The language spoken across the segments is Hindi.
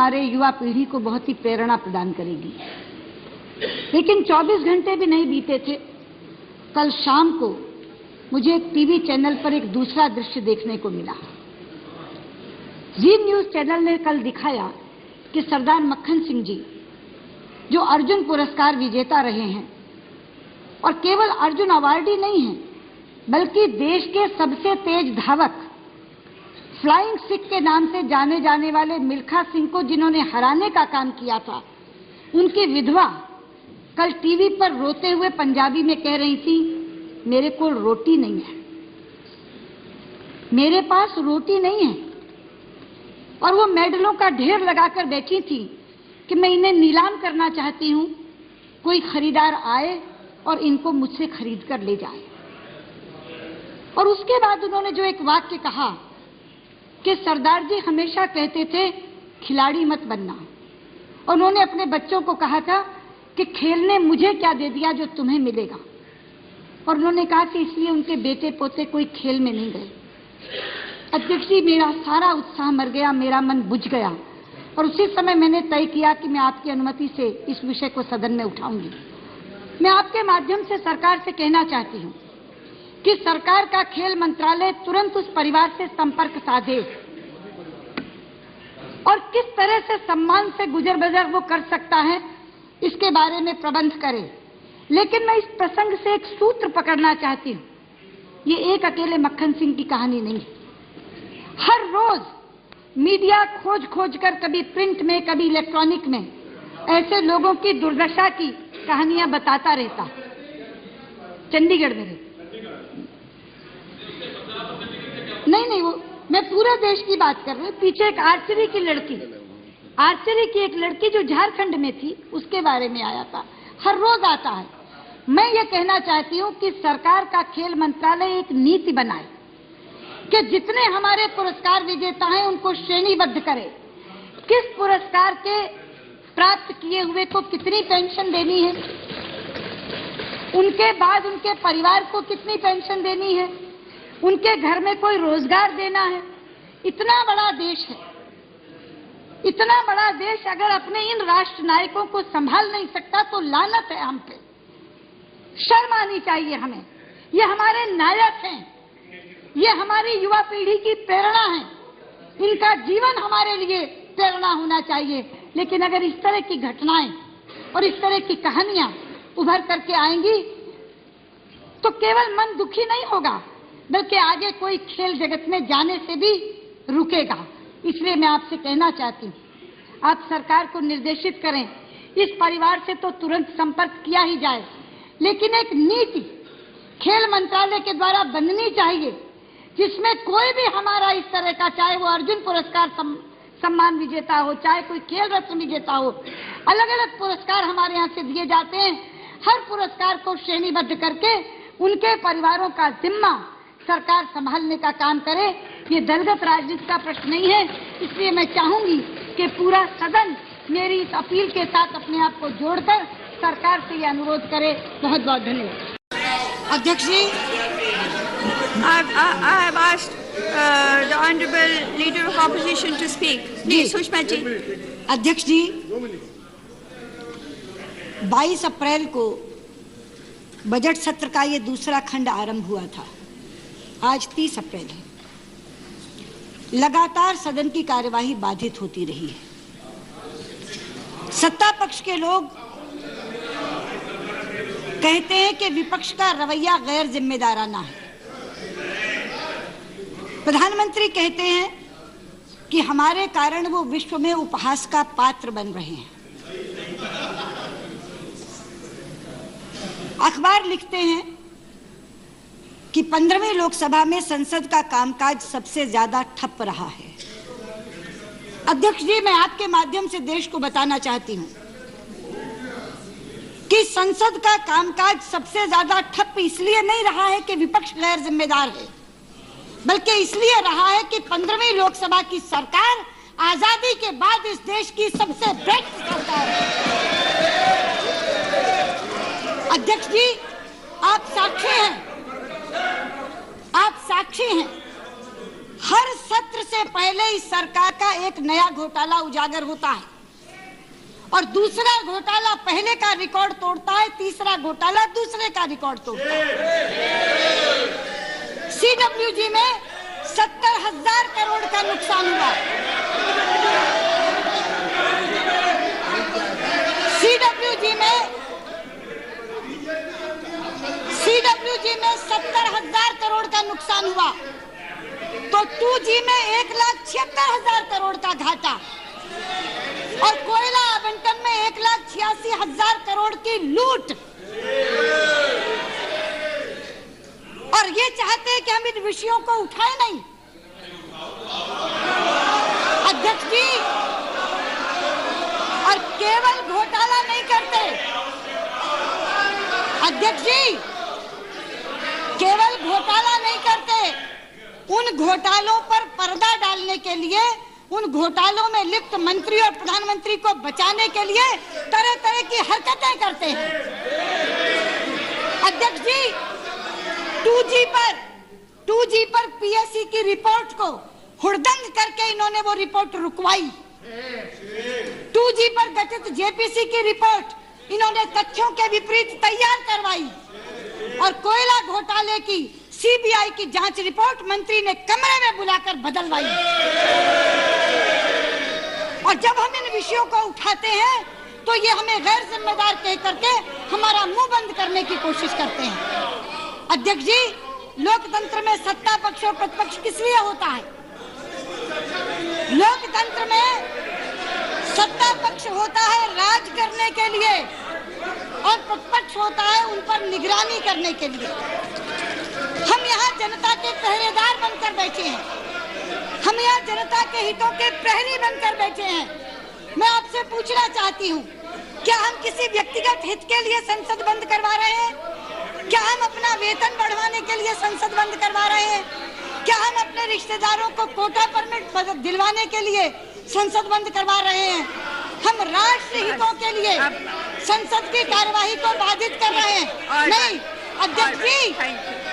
हमारे युवा पीढ़ी को बहुत ही प्रेरणा प्रदान करेगी। लेकिन 24 घंटे भी नहीं बीते थे, कल शाम को मुझे एक टीवी चैनल पर एक दूसरा दृश्य देखने को मिला। जी न्यूज चैनल ने कल दिखाया कि सरदार मक्खन सिंह जी, जो अर्जुन पुरस्कार विजेता रहे हैं और केवल अर्जुन अवार्डी नहीं हैं, बल्कि देश के सबसे तेज धावक फ्लाइंग सिख के नाम से जाने जाने वाले मिल्खा सिंह को जिन्होंने हराने का काम किया था, उनकी विधवा कल टीवी पर रोते हुए पंजाबी में कह रही थी, मेरे को रोटी नहीं है, मेरे पास रोटी नहीं है। और वो मेडलों का ढेर लगाकर बैठी थी कि मैं इन्हें नीलाम करना चाहती हूं, कोई खरीदार आए और इनको मुझसे खरीद कर ले जाए। और उसके बाद उन्होंने जो एक वाक्य कहा कि सरदार जी हमेशा कहते थे खिलाड़ी मत बनना, और उन्होंने अपने बच्चों को कहा था कि खेल ने मुझे क्या दे दिया जो तुम्हें मिलेगा। और उन्होंने कहा कि इसलिए उनके बेटे पोते कोई खेल में नहीं गए। अध्यक्ष जी, मेरा सारा उत्साह मर गया, मेरा मन बुझ गया, और उसी समय मैंने तय किया कि मैं आपकी अनुमति से इस विषय को सदन में उठाऊंगी। मैं आपके माध्यम से सरकार से कहना चाहती हूं कि सरकार का खेल मंत्रालय तुरंत उस परिवार से संपर्क साधे और किस तरह से सम्मान से गुजर बसर वो कर सकता है, इसके बारे में प्रबंध करे। लेकिन मैं इस प्रसंग से एक सूत्र पकड़ना चाहती हूं। ये एक अकेले मक्खन सिंह की कहानी नहीं है। हर रोज मीडिया खोज खोज कर, कभी प्रिंट में कभी इलेक्ट्रॉनिक में, ऐसे लोगों की दुर्दशा की कहानियां बताता रहता। चंडीगढ़ में नहीं, वो मैं पूरे देश की बात कर रही हूँ। पीछे एक आर्चरी की एक लड़की जो झारखंड में थी, उसके बारे में आया था। हर रोज आता है। मैं ये कहना चाहती हूँ कि सरकार का खेल मंत्रालय एक नीति बनाए कि जितने हमारे पुरस्कार विजेता हैं उनको श्रेणीबद्ध करे। किस पुरस्कार के प्राप्त किए हुए को कितनी पेंशन देनी है, उनके बाद उनके परिवार को कितनी पेंशन देनी है, उनके घर में कोई रोजगार देना है। इतना बड़ा देश है, इतना बड़ा देश अगर अपने इन राष्ट्र नायकों को संभाल नहीं सकता तो लानत है हम पे। शर्म आनी चाहिए हमें। ये हमारे नायक हैं, ये हमारी युवा पीढ़ी की प्रेरणा है, इनका जीवन हमारे लिए प्रेरणा होना चाहिए। लेकिन अगर इस तरह की घटनाएं और इस तरह की कहानियां उभर करके आएंगी तो केवल मन दुखी नहीं होगा, बल्कि आगे कोई खेल जगत में जाने से भी रुकेगा। इसलिए मैं आपसे कहना चाहती हूँ, आप सरकार को निर्देशित करें, इस परिवार से तो तुरंत संपर्क किया ही जाए, लेकिन एक नीति खेल मंत्रालय के द्वारा बननी चाहिए जिसमें कोई भी हमारा इस तरह का, चाहे वो अर्जुन पुरस्कार सम्मान विजेता हो, चाहे कोई खेल रत्न विजेता हो, अलग अलग पुरस्कार हमारे यहाँ से दिए जाते हैं। हर पुरस्कार को श्रेणीबद्ध करके उनके परिवारों का जिम्मा सरकार संभालने का काम करे। ये दलगत राजनीति का प्रश्न नहीं है। इसलिए मैं चाहूंगी कि पूरा सदन मेरी इस अपील के साथ अपने आप को जोड़कर सरकार से ये अनुरोध करे। बहुत बहुत धन्यवाद। अध्यक्ष जी, I have asked the Honorable Leader of Opposition to speak. Please, Sushma ji. अध्यक्ष जी, 22 अप्रैल को बजट सत्र का ये दूसरा खंड आरंभ हुआ था। आज 30 अप्रैल है। लगातार सदन की कार्यवाही बाधित होती रही है। सत्ता पक्ष के लोग कहते हैं कि विपक्ष का रवैया गैर जिम्मेदाराना है। प्रधानमंत्री कहते हैं कि हमारे कारण वो विश्व में उपहास का पात्र बन रहे हैं। अखबार लिखते हैं कि 15वीं लोकसभा में संसद का कामकाज सबसे ज्यादा ठप रहा है। अध्यक्ष जी, मैं आपके माध्यम से देश को बताना चाहती हूं कि संसद का कामकाज सबसे ज्यादा ठप इसलिए नहीं रहा है कि विपक्ष गैर जिम्मेदार है, बल्कि इसलिए रहा है कि 15वीं लोकसभा की सरकार आजादी के बाद इस देश की सबसे भ्रष्ट सरकार है। अध्यक्ष जी, आप साक्षी हैं, आप साक्षी हैं। हर सत्र से पहले पहले इस सरकार का एक नया घोटाला उजागर होता है और दूसरा घोटाला पहले का रिकॉर्ड तोड़ता है, तीसरा घोटाला दूसरे का रिकॉर्ड तोड़ता है। सीडब्ल्यूजी में 70,000 करोड़ का नुकसान हुआ। सीडब्ल्यूजी में 70,000 करोड़ का नुकसान हुआ, तो 2G में 1,76,000 करोड़ का घाटा और कोयला आवंटन में 1,86,000 करोड़ की लूट। और ये चाहते हैं कि हम इन विषयों को उठाए नहीं। अध्यक्ष जी, और केवल घोटाला नहीं करते अध्यक्ष जी, केवल घोटाला नहीं करते, उन घोटालों पर पर्दा डालने के लिए, उन घोटालों में लिप्त मंत्री और प्रधानमंत्री को बचाने के लिए तरह तरह की हरकतें करते हैं। अध्यक्ष जी, 2G पर पीएससी की रिपोर्ट को हुड़दंग करके इन्होंने वो रिपोर्ट रुकवाई। 2G पर गठित जेपीसी की रिपोर्ट इन्होंने तथ्यों के विपरीत तैयार करवाई और कोयला घोटाले की सीबीआई की जांच रिपोर्ट मंत्री ने कमरे में बुलाकर बदलवाई। और जब हम इन विषयों को उठाते हैं तो ये हमें गैर जिम्मेदार कह करके हमारा मुंह बंद करने की कोशिश करते हैं। अध्यक्ष जी, लोकतंत्र में सत्ता पक्ष और प्रतिपक्ष किस लिए होता है? लोकतंत्र में सत्ता पक्ष होता है राज करने के लिए और प्रतिपक्ष होता है उन पर निगरानी करने के लिए। हम यहाँ जनता के पहरेदार बनकर बैठे हैं, हम यहाँ जनता के हितों के प्रहरी बनकर बैठे हैं। मैं आपसे पूछना चाहती हूँ, क्या हम किसी व्यक्तिगत हित के लिए संसद बंद करवा रहे हैं? क्या हम अपना वेतन बढ़वाने के लिए संसद बंद करवा रहे हैं? क्या हम अपने रिश्तेदारों को कोटा परमिट दिलवाने के लिए संसद बंद करवा रहे हैं? हम राष्ट्र हितों के लिए संसद की कार्यवाही को बाधित कर रहे हैं? नहीं अध्यक्ष जी,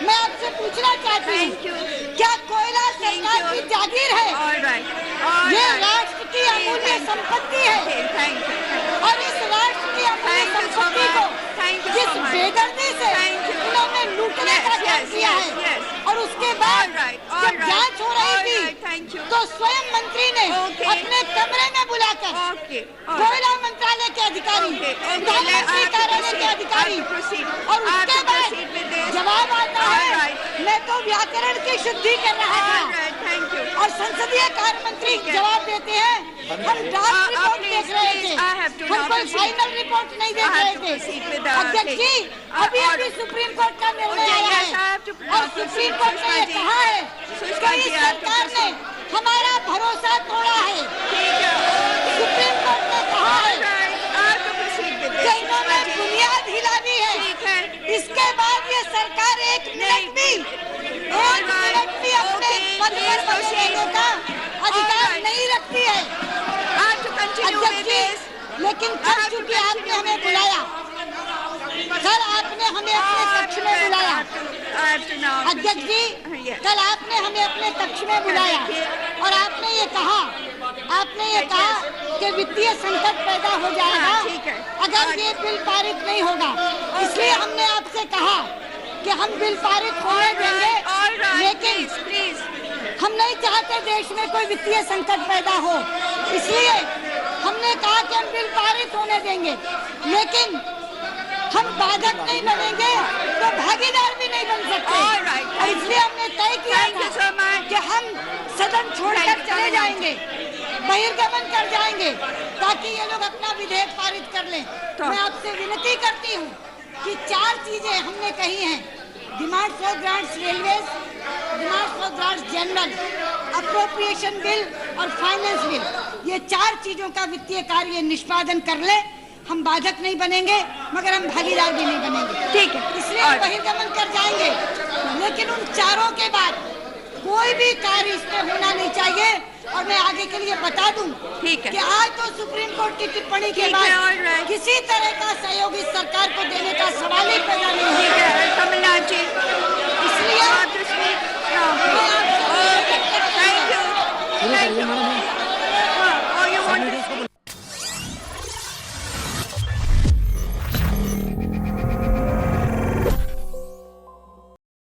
मैं आपसे पूछना चाहती हूँ, क्या कोयला सरकार की जागीर है? ये राष्ट्र की अमूल्य संपत्ति है और इस राष्ट्र की अमूल्य संपत्ति को जिस बेदर्दी से इन्होंने लूटने का काम किया है और उसके बाद जब जांच हो रही थी तो स्वयं मंत्री ने अपने कमरे में बुलाकर कोयला मंत्रालय के अधिकारी, प्रधानमंत्री कार्यालय के अधिकारी और उसके बाद जवाब आता है मैं तो व्याकरण की शुद्धि कर रहा था और संसदीय कार्य मंत्री जवाब देते हैं हम ड्राफ्ट रिपोर्ट देख रहे थे, हम कोई फाइनल रिपोर्ट नहीं देख रहे थे। अध्यक्ष जी, अभी सुप्रीम कोर्ट का निर्णय आया है और सुप्रीम कोर्ट ने कहा है कि इस सरकार ने हमारा भरोसा तोड़ा है। सुप्रीम कोर्ट ने कहा है कि इन्होंने बुनियाद हिला दी है। इसके बाद ये सरकार एक मिनट भी अपने पद पर बने रहने का अधिकार नहीं रखती है। अध्यक्ष जी, लेकिन कल चूंकि आपने हमें बुलाया, कल आपने हमें अपने कक्ष में बुलाया, अध्यक्ष जी, कल आपने हमें अपने कक्ष में बुलाया और आपने ये कहा कि वित्तीय संकट पैदा हो जाएगा अगर ये बिल पारित नहीं होगा। इसलिए हमने आपसे कहा कि हम बिल पारित होने देंगे, लेकिन हम नहीं चाहते देश में कोई वित्तीय संकट पैदा हो। इसलिए हमने कहा कि हम बिल पारित होने देंगे, लेकिन हम बाधक नहीं बनेंगे तो भागीदार भी नहीं बन सकते। और इसलिए हमने तय किया था कि हम सदन छोड़कर चले जाएंगे, बहिर्गमन कर जाएंगे ताकि ये लोग अपना विधेयक पारित कर लें। मैं आपसे विनती करती हूँ कि 4 चीजें हमने कही हैं, demand for grants railways, demand for grants general, appropriation bill और फाइनेंस बिल, ये 4 चीजों का वित्तीय कार्य निष्पादन कर ले। हम बाधक नहीं बनेंगे मगर हम भागीदार भी नहीं बनेंगे, ठीक है? इसलिए हम बहिर्गमन कर जाएंगे, लेकिन उन 4 के बाद कोई भी कार्य इसमें होना नहीं चाहिए। और मैं आगे के लिए बता दूं, ठीक है, कि आज तो सुप्रीम कोर्ट की टिप्पणी के बाद किसी तरह का सहयोग इस सरकार को देने का सवाल ही पैदा नहीं है। कमलनाथ जी, इसलिए बताइए मैडम।